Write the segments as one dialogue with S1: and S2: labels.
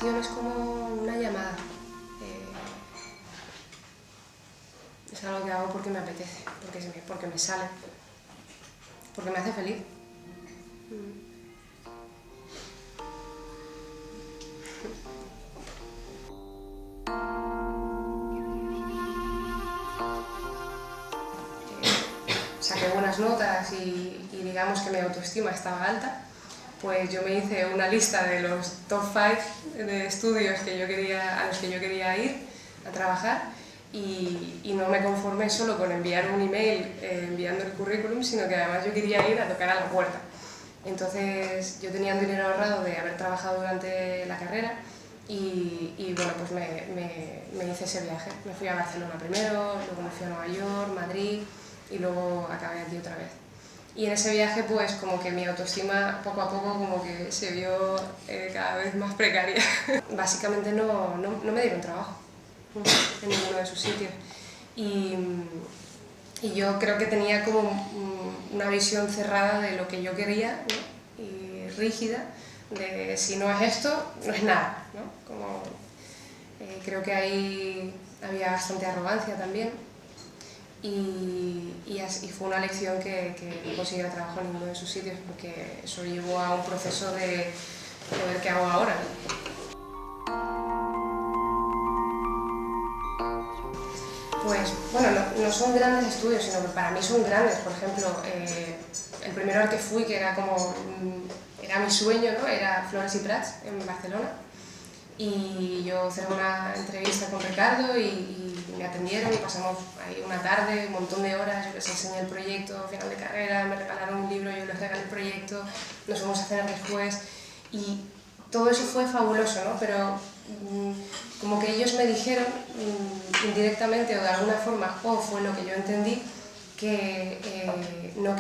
S1: meditación es como una llamada. Es algo que hago porque me apetece, porque me sale, porque me hace feliz. Saqué buenas notas y digamos que mi autoestima estaba alta, pues yo me hice una lista de los top 5 de estudios a los que yo quería ir a trabajar y no me conformé solo con enviar un email enviando el currículum, sino que además yo quería ir a tocar a la puerta. Entonces yo tenía un dinero ahorrado de haber trabajado durante la carrera y bueno, pues me hice ese viaje. Me fui a Barcelona primero, luego me fui a Nueva York, Madrid y luego acabé aquí otra vez. Y en ese viaje pues como que mi autoestima poco a poco como que se vio cada vez más precaria. Básicamente no me dieron trabajo en ninguno de sus sitios. Y yo creo que tenía como una visión cerrada de lo que yo quería, ¿no? Y rígida, de si no es esto, no es nada, ¿no? Como, creo que ahí había bastante arrogancia también y fue una lección que no consiguiera trabajo en ninguno de sus sitios porque eso llevó a un proceso de ver qué hago ahora, ¿no? Pues bueno, no son grandes estudios, sino que para mí son grandes. Por ejemplo, el primero al que fui, que era como era mi sueño, ¿no? Era Flores y Prats en Barcelona. Y yo cerré una entrevista con Ricardo y me atendieron y pasamos ahí una tarde, un montón de horas. Yo les enseñé el proyecto final de carrera, me regalaron un libro, yo les regalé el proyecto, nos fuimos a cenar después y todo eso fue fabuloso, ¿no? Pero como que ellos me dijeron indirectamente o de alguna forma, o fue lo que yo entendí, que no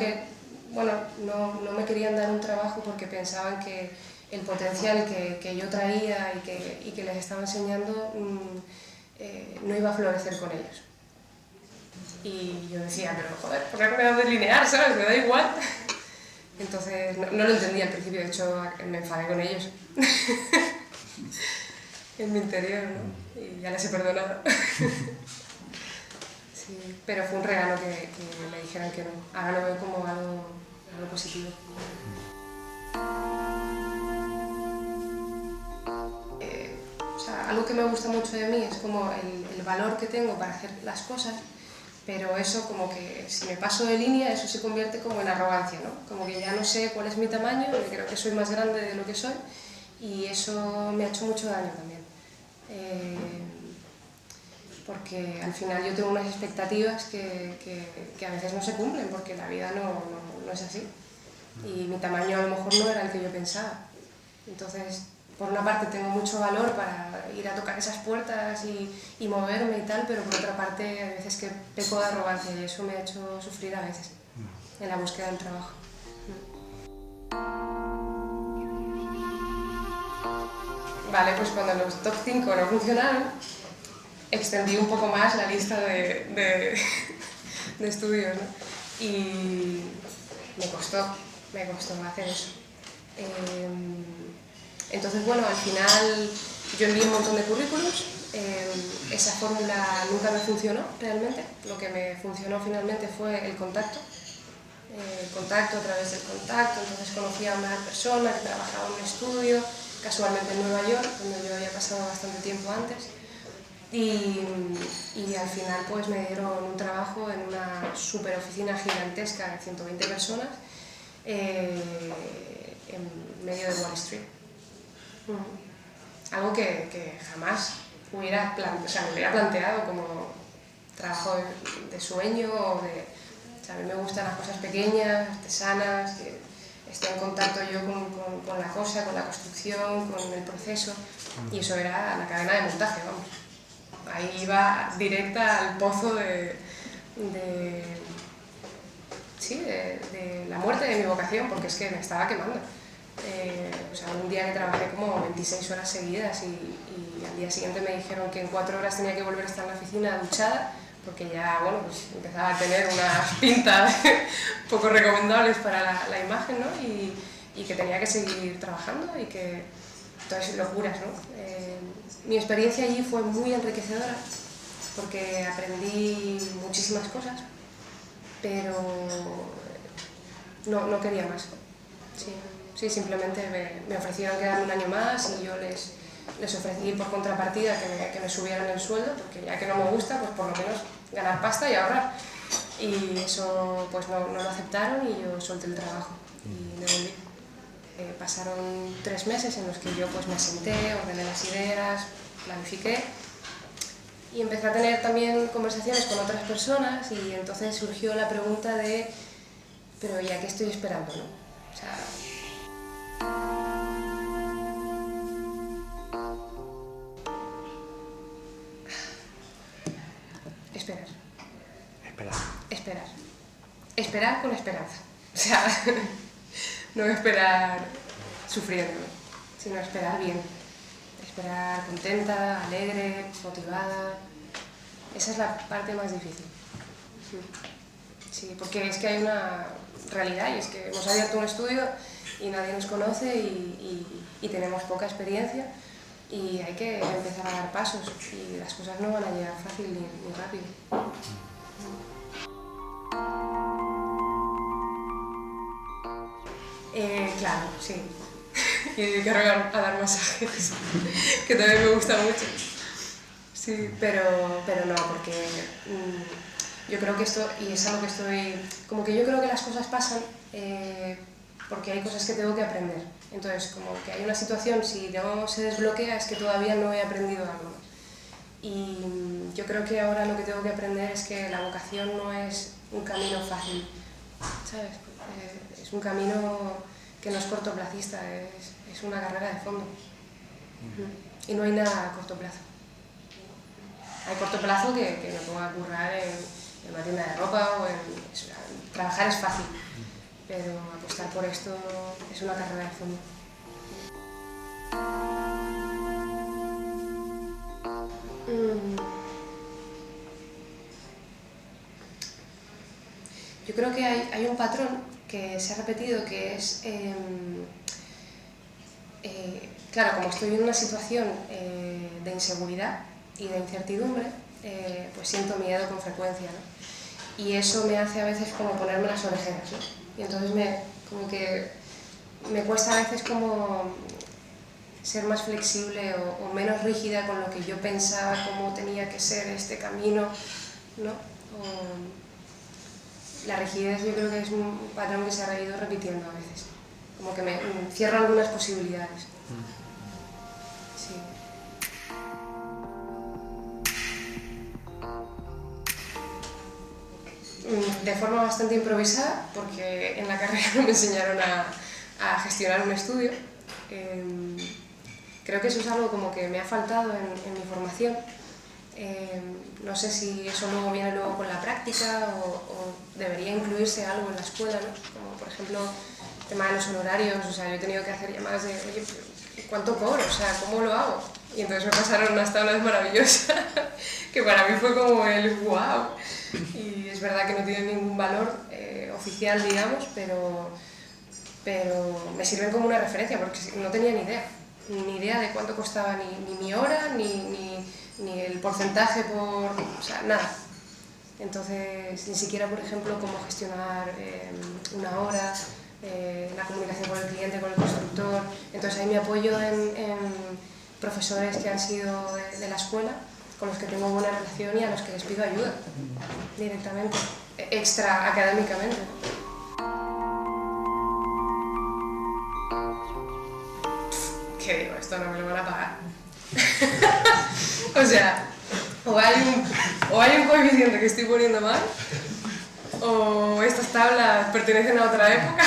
S1: me querían dar un trabajo porque pensaban que el potencial que yo traía y que les estaba enseñando no iba a florecer con ellos. Y yo decía, pero joder, ¿por qué me das delinear, sabes? Me da igual. Entonces no lo entendí al principio, de hecho me enfadé con ellos. En mi interior, ¿no? Y ya les he perdonado. Sí, pero fue un regalo que me dijeran que no. Ahora lo veo como algo positivo. Algo que me gusta mucho de mí es como el valor que tengo para hacer las cosas, pero eso como que si me paso de línea eso se convierte como en arrogancia, ¿no? Como que ya no sé cuál es mi tamaño, yo creo que soy más grande de lo que soy y eso me ha hecho mucho daño también. Porque al final yo tengo unas expectativas que a veces no se cumplen porque la vida no es así y mi tamaño a lo mejor no era el que yo pensaba. Entonces, por una parte tengo mucho valor para ir a tocar esas puertas y moverme y tal, pero por otra parte hay veces que peco de arrogancia y eso me ha hecho sufrir a veces en la búsqueda del trabajo. Vale, pues cuando los top 5 no funcionaron, extendí un poco más la lista de estudios, ¿no? Y me costó hacer eso. Entonces, bueno, al final yo envié un montón de currículums, esa fórmula nunca me funcionó realmente, lo que me funcionó finalmente fue el contacto a través del contacto, entonces conocí a una persona que trabajaba en un estudio, casualmente en Nueva York, donde yo había pasado bastante tiempo antes, y al final pues me dieron un trabajo en una super oficina gigantesca de 120 personas en medio de Wall Street. Algo que jamás me hubiera planteado como trabajo de sueño o de... O sea, a mí me gustan las cosas pequeñas, artesanas, que esté en contacto yo con la cosa, con la construcción, con el proceso, y eso era la cadena de montaje, vamos. Ahí iba directa al pozo de la muerte de mi vocación, porque es que me estaba quemando. O sea, un día que trabajé como 26 horas seguidas y al día siguiente me dijeron que en 4 horas tenía que volver a estar en la oficina duchada, porque ya, bueno, pues empezaba a tener unas pintas poco recomendables para la imagen, ¿no? Y que tenía que seguir trabajando y que Entonces, locuras, ¿no? Mi experiencia allí fue muy enriquecedora porque aprendí muchísimas cosas, pero no quería más. Sí, simplemente me ofrecieron quedarme un año más y yo les ofrecí por contrapartida que me subieran el sueldo, porque ya que no me gusta, pues por lo menos ganar pasta y ahorrar. Y eso pues no lo aceptaron y yo solté el trabajo y me volví. Pasaron 3 meses en los que yo pues me senté, ordené las ideas, planifiqué y empecé a tener también conversaciones con otras personas y entonces surgió la pregunta de pero ya que estoy esperando, ¿no? O sea, esperar. Esperar con esperanza. O sea, no esperar sufriendo, sino esperar bien. Esperar contenta, alegre, motivada. Esa es la parte más difícil. Sí, porque es que hay una realidad y es que hemos abierto un estudio y nadie nos conoce y tenemos poca experiencia y hay que empezar a dar pasos y las cosas no van a llegar fácil ni rápido. Claro, sí. Y dedicarme a dar masajes, que también me gusta mucho. Sí, pero no, porque yo creo que esto, y es algo que estoy, como que yo creo que las cosas pasan porque hay cosas que tengo que aprender. Entonces, como que hay una situación, si no se desbloquea es que todavía no he aprendido algo. Y yo creo que ahora lo que tengo que aprender es que la vocación no es un camino fácil, ¿sabes? Es un camino que no es cortoplacista, es una carrera de fondo. Y no hay nada a corto plazo. Hay corto plazo que me ponga a currar en una tienda de ropa o trabajar es fácil, pero apostar por esto es una carrera de fondo. Yo creo que hay un patrón que se ha repetido que es, claro, como estoy en una situación de inseguridad y de incertidumbre, pues siento miedo con frecuencia, ¿no? Y eso me hace a veces como ponerme las orejeras, ¿no? Y entonces como que me cuesta a veces como ser más flexible o menos rígida con lo que yo pensaba cómo tenía que ser este camino, ¿no? La rigidez yo creo que es un patrón que se ha ido repitiendo a veces, como que me cierro algunas posibilidades. Sí. De forma bastante improvisada, porque en la carrera no me enseñaron a gestionar un estudio. Creo que eso es algo como que me ha faltado en mi formación. No sé si eso luego viene con la práctica o debería incluirse algo en la escuela, ¿no? Como por ejemplo el tema de los honorarios. O sea, yo he tenido que hacer llamadas de, oye, ¿cuánto cobro? O sea, ¿cómo lo hago? Y entonces me pasaron unas tablas maravillosas que para mí fue como el wow. Y es verdad que no tienen ningún valor oficial, digamos, pero me sirven como una referencia porque no tenía ni idea de cuánto costaba ni mi hora, ni el porcentaje o sea, nada. Entonces, ni siquiera, por ejemplo, cómo gestionar una hora, la comunicación con el cliente, con el constructor. Entonces ahí me apoyo en profesores que han sido de la escuela, con los que tengo buena relación y a los que les pido ayuda directamente, extra académicamente. ¿Qué digo? Esto no me lo van a pagar. O sea, o hay un coeficiente que estoy poniendo mal, o estas tablas pertenecen a otra época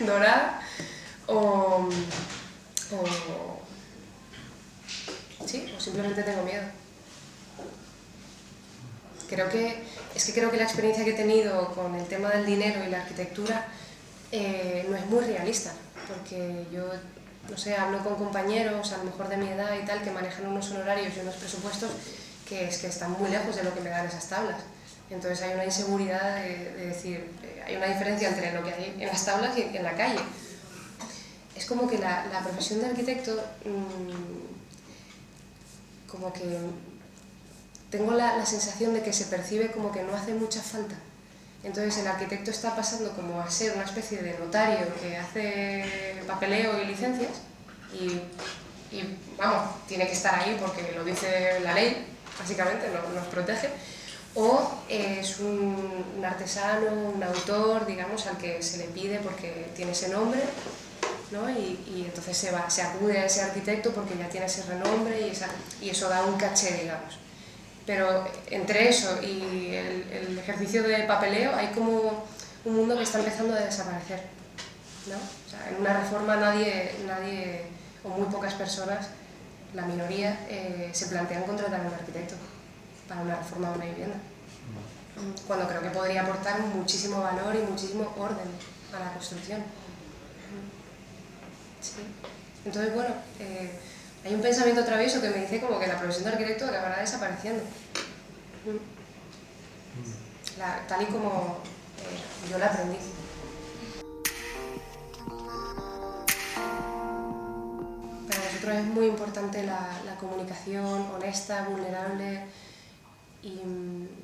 S1: dorada, o simplemente tengo miedo. Creo que la experiencia que he tenido con el tema del dinero y la arquitectura no es muy realista, porque yo, no sé, hablo con compañeros, a lo mejor de mi edad y tal, que manejan unos honorarios y unos presupuestos que están muy lejos de lo que me dan esas tablas. Entonces hay una inseguridad de decir, hay una diferencia entre lo que hay en las tablas y en la calle. es como que la profesión de arquitecto, como que tengo la sensación de que se percibe como que no hace mucha falta. Entonces el arquitecto está pasando como a ser una especie de notario que hace papeleo y licencias y vamos, tiene que estar ahí porque lo dice la ley, básicamente, nos protege. O es un artesano, un autor, digamos, al que se le pide porque tiene ese nombre, ¿no? Y entonces se acude a ese arquitecto porque ya tiene ese renombre y eso da un caché, digamos. Pero entre eso y el ejercicio de papeleo hay como un mundo que está empezando a desaparecer, ¿no? O sea, en una reforma nadie o muy pocas personas, la minoría, se plantean contratar a un arquitecto para una reforma de una vivienda. Cuando creo que podría aportar muchísimo valor y muchísimo orden a la construcción. Sí. Entonces, bueno, hay un pensamiento travieso que me dice como que la profesión de arquitecto acabará desapareciendo. Tal y como yo la aprendí. Para nosotros es muy importante la comunicación honesta, vulnerable y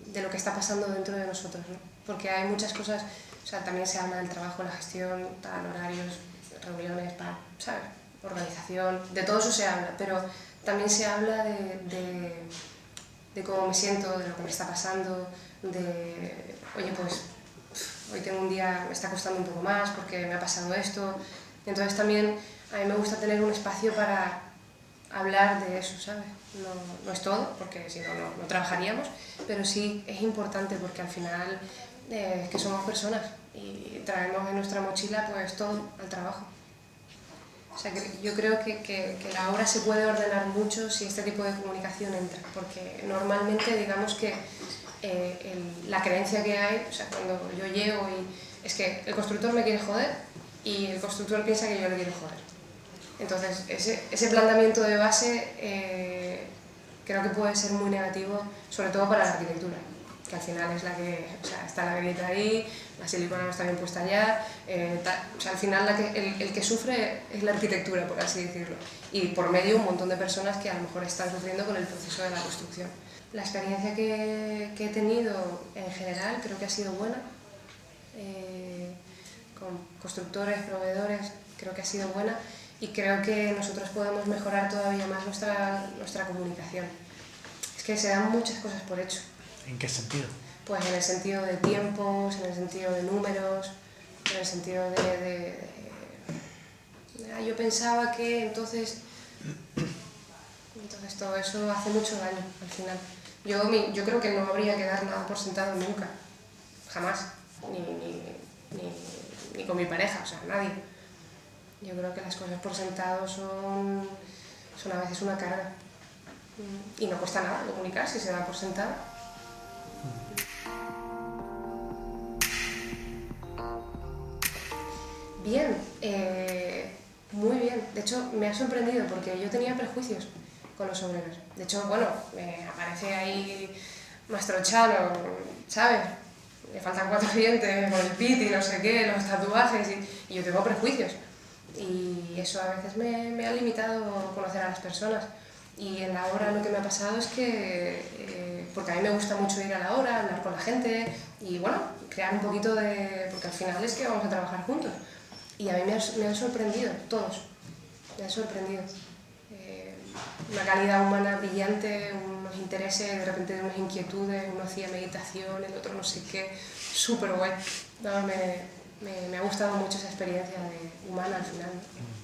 S1: de lo que está pasando dentro de nosotros, ¿no? Porque hay muchas cosas, o sea, también se habla del trabajo, la gestión, horarios, reuniones, ¿sabes? Organización, de todo eso se habla, pero también se habla de cómo me siento, de lo que me está pasando, de, oye, pues hoy tengo un día, me está costando un poco más porque me ha pasado esto. Entonces también a mí me gusta tener un espacio para hablar de eso, ¿sabes? No es todo, porque si no, no trabajaríamos, pero sí es importante porque al final es que somos personas y traemos en nuestra mochila pues todo al trabajo. O sea, que yo creo que la obra se puede ordenar mucho si este tipo de comunicación entra, porque normalmente digamos que la creencia que hay, o sea, cuando yo llego y es que el constructor me quiere joder y el constructor piensa que yo le quiero joder. Entonces, ese planteamiento de base creo que puede ser muy negativo, sobre todo para la arquitectura, que al final es la que, o sea, está la grieta ahí, la silicona no está bien puesta ya, o sea, al final el que sufre es la arquitectura, por así decirlo, y por medio un montón de personas que a lo mejor están sufriendo con el proceso de la construcción. La experiencia que he tenido en general creo que ha sido buena, con constructores, proveedores, creo que ha sido buena. Y creo que nosotros podemos mejorar todavía más nuestra comunicación. Es que se dan muchas cosas por hecho.
S2: ¿En qué sentido?
S1: Pues en el sentido de tiempos, en el sentido de números, en el sentido yo pensaba que entonces todo eso hace mucho daño al final. Yo creo que no habría que dar nada por sentado nunca, jamás, ni con mi pareja, o sea, nadie. Yo creo que las cosas por sentado son a veces una carga y no cuesta nada comunicar si se da por sentado. Bien, muy bien. De hecho, me ha sorprendido porque yo tenía prejuicios con los obreros. De hecho, bueno, me aparece ahí Mastrochano, ¿sabes? Le faltan 4 dientes con el piti, no sé qué, los tatuajes y yo tengo prejuicios. Y eso a veces me ha limitado a conocer a las personas. Y en la obra lo que me ha pasado es que, porque a mí me gusta mucho ir a la obra, hablar con la gente y bueno, crear un poquito de... porque al final es que vamos a trabajar juntos. Y a mí me han sorprendido, todos, me han sorprendido. Una calidad humana brillante, unos intereses, de repente unas inquietudes, uno hacía meditación, el otro no sé qué, súper guay. Me ha gustado mucho esa experiencia humana al final.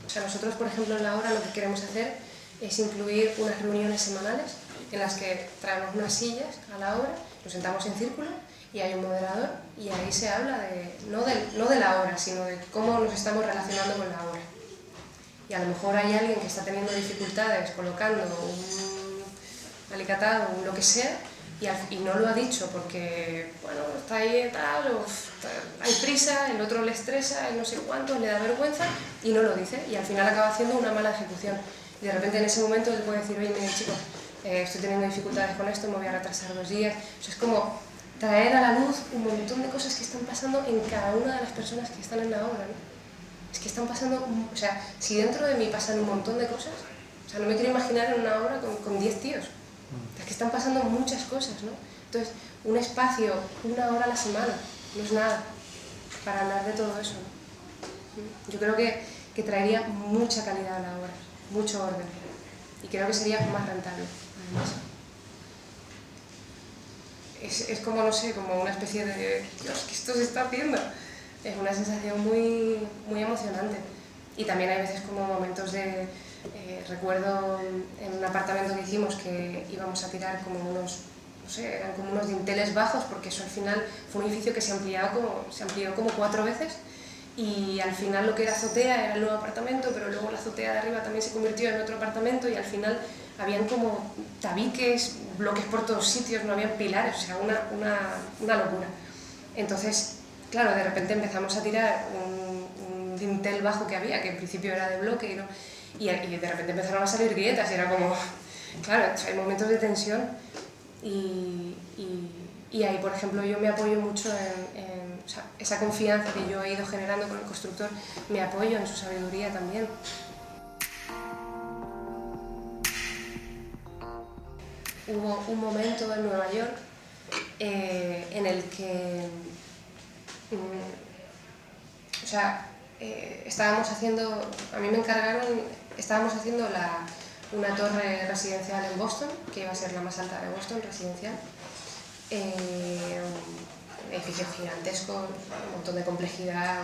S1: O sea, nosotros, por ejemplo, en la obra lo que queremos hacer es incluir unas reuniones semanales en las que traemos unas sillas a la obra, nos sentamos en círculo y hay un moderador y ahí se habla no de la obra, sino de cómo nos estamos relacionando con la obra. Y a lo mejor hay alguien que está teniendo dificultades colocando un alicatado o lo que sea y no lo ha dicho porque, bueno, está ahí tal, o hay prisa, el otro le estresa, el no sé cuánto, le da vergüenza y no lo dice y al final acaba haciendo una mala ejecución. Y de repente en ese momento él puede decir, oye, mire chicos, estoy teniendo dificultades con esto, me voy a retrasar 2 días. O sea, es como traer a la luz un montón de cosas que están pasando en cada una de las personas que están en la obra, ¿no? es que están pasando, o sea, si dentro de mí pasan un montón de cosas, o sea, no me quiero imaginar en una obra con 10 tíos. O sea, que están pasando muchas cosas, ¿no? Entonces, un espacio, 1 hora a la semana, no es nada para hablar de todo eso, ¿no? Yo creo que traería mucha calidad a la obra, mucho orden, y creo que sería más rentable, además. Es como, no sé, como una especie de Dios, ¿qué esto se está haciendo? Es una sensación muy, muy emocionante. Y también hay veces como momentos de... recuerdo en un apartamento que hicimos que íbamos a tirar como unos, no sé, eran como unos dinteles bajos, porque eso al final fue un edificio que se amplió como 4 veces, y al final lo que era azotea era el nuevo apartamento, pero luego la azotea de arriba también se convirtió en otro apartamento, y al final habían como tabiques, bloques por todos sitios, no habían pilares, o sea, una locura. Entonces, claro, de repente empezamos a tirar un dintel bajo que había, que en principio era de bloque, ¿no? Y de repente empezaron a salir grietas, y era como, claro, hay momentos de tensión, y ahí, por ejemplo, yo me apoyo mucho o sea, esa confianza que yo he ido generando con el constructor, me apoyo en su sabiduría también. Hubo un momento en Nueva York en el que, o sea, estábamos haciendo, a mí me encargaron, estábamos haciendo una torre residencial en Boston, que iba a ser la más alta de Boston, residencial. Un edificio gigantesco, un montón de complejidad,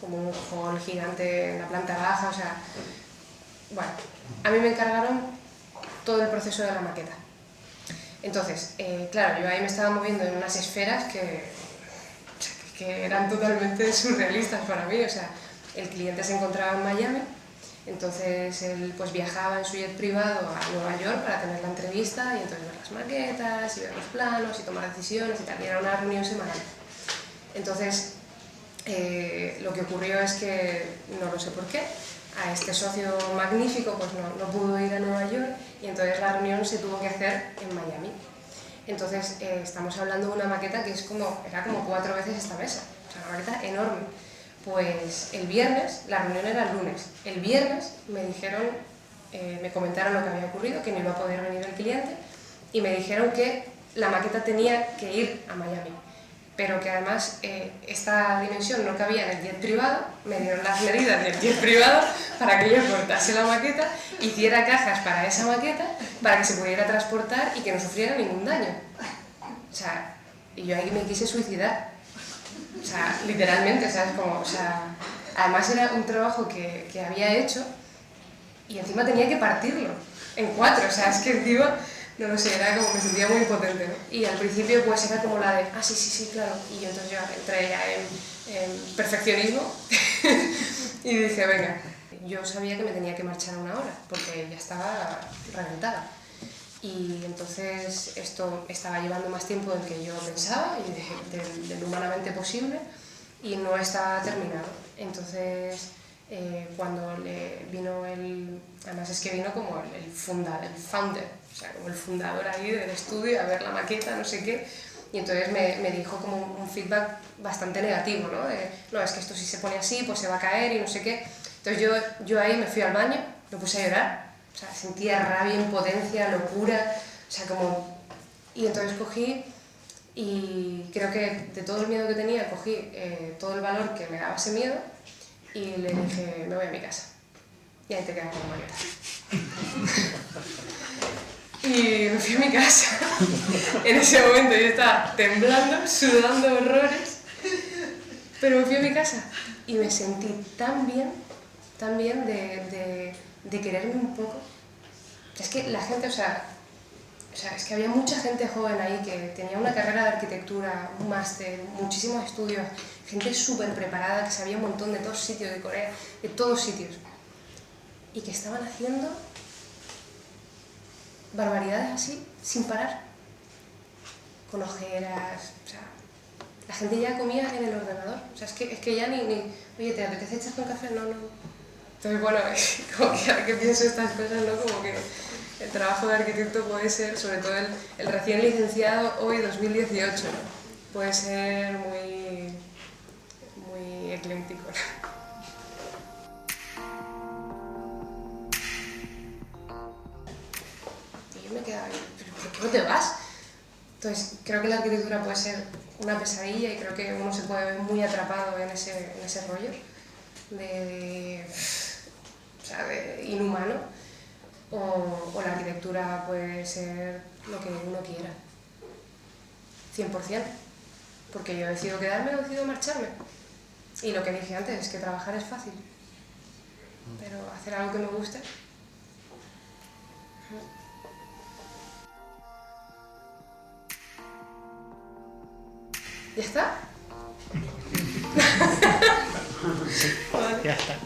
S1: como un hall gigante en la planta baja, o sea, bueno, a mí me encargaron todo el proceso de la maqueta. Entonces, claro, yo ahí me estaba moviendo en unas esferas que eran totalmente surrealistas para mí, o sea, el cliente se encontraba en Miami, entonces él pues viajaba en su jet privado a Nueva York para tener la entrevista y entonces ver las maquetas y ver los planos y tomar decisiones y tal, y era una reunión semanal. Entonces, lo que ocurrió es que, no lo sé por qué, a este socio magnífico pues no pudo ir a Nueva York, y entonces la reunión se tuvo que hacer en Miami. Entonces estamos hablando de una maqueta que era como 4 veces esta mesa, o sea, una maqueta enorme. Pues el viernes, la reunión era el lunes, el viernes me dijeron, me comentaron lo que había ocurrido, que no iba a poder venir el cliente, y me dijeron que la maqueta tenía que ir a Miami, pero que además esta dimensión no cabía en el jet privado. Me dieron las medidas del jet privado para que yo cortase la maqueta, hiciera cajas para esa maqueta, para que se pudiera transportar y que no sufriera ningún daño. O sea, y yo ahí me quise suicidar. O sea, literalmente, ¿sabes? Como, o sea, además era un trabajo que había hecho y encima tenía que partirlo en 4, o sea, es que encima, no lo sé, era como que me sentía muy impotente, ¿no? Y al principio pues era como la de, sí, claro, y yo entonces yo entré ya en perfeccionismo y dije, venga, yo sabía que me tenía que marchar a 1 hora porque ya estaba reventada. Y entonces esto estaba llevando más tiempo del que yo pensaba y de lo humanamente posible, y no estaba terminado. Entonces cuando le vino además es que vino como el founder, o sea, como el fundador ahí del estudio a ver la maqueta, no sé qué, y entonces me dijo como un feedback bastante negativo, ¿no? No, es que esto si se pone así pues se va a caer y no sé qué. Entonces yo ahí me fui al baño, me puse a llorar. O sea, sentía rabia, impotencia, locura, o sea, como... Y entonces cogí, y creo que de todo el miedo que tenía, cogí todo el valor que me daba ese miedo, y le dije, me voy a mi casa. Y ahí te quedas con la maqueta. Y me fui a mi casa. En ese momento yo estaba temblando, sudando horrores, pero me fui a mi casa y me sentí tan bien de quererme un poco. Es que la gente, o sea, es que había mucha gente joven ahí que tenía una carrera de arquitectura, un máster, muchísimos estudios, gente súper preparada que sabía un montón de todos sitios de Corea, de todos sitios, y que estaban haciendo barbaridades así, sin parar, con ojeras, o sea, la gente ya comía en el ordenador, o sea, es que ya ni oye, ¿te apetece echarte un café? No. Entonces, bueno, como que ahora que pienso estas cosas, ¿no? Como que el trabajo de arquitecto puede ser, sobre todo el recién licenciado hoy, 2018, ¿no? Puede ser muy ecléctico, ¿no? no te vas. Entonces, creo que la arquitectura puede ser una pesadilla y creo que uno se puede ver muy atrapado en ese rollo o sea, de inhumano, o la arquitectura puede ser lo que uno quiera, 100%, porque yo decido quedarme o decido marcharme. Y lo que dije antes es que trabajar es fácil, pero hacer algo que me guste... ¿Ya está?
S2: Ya está.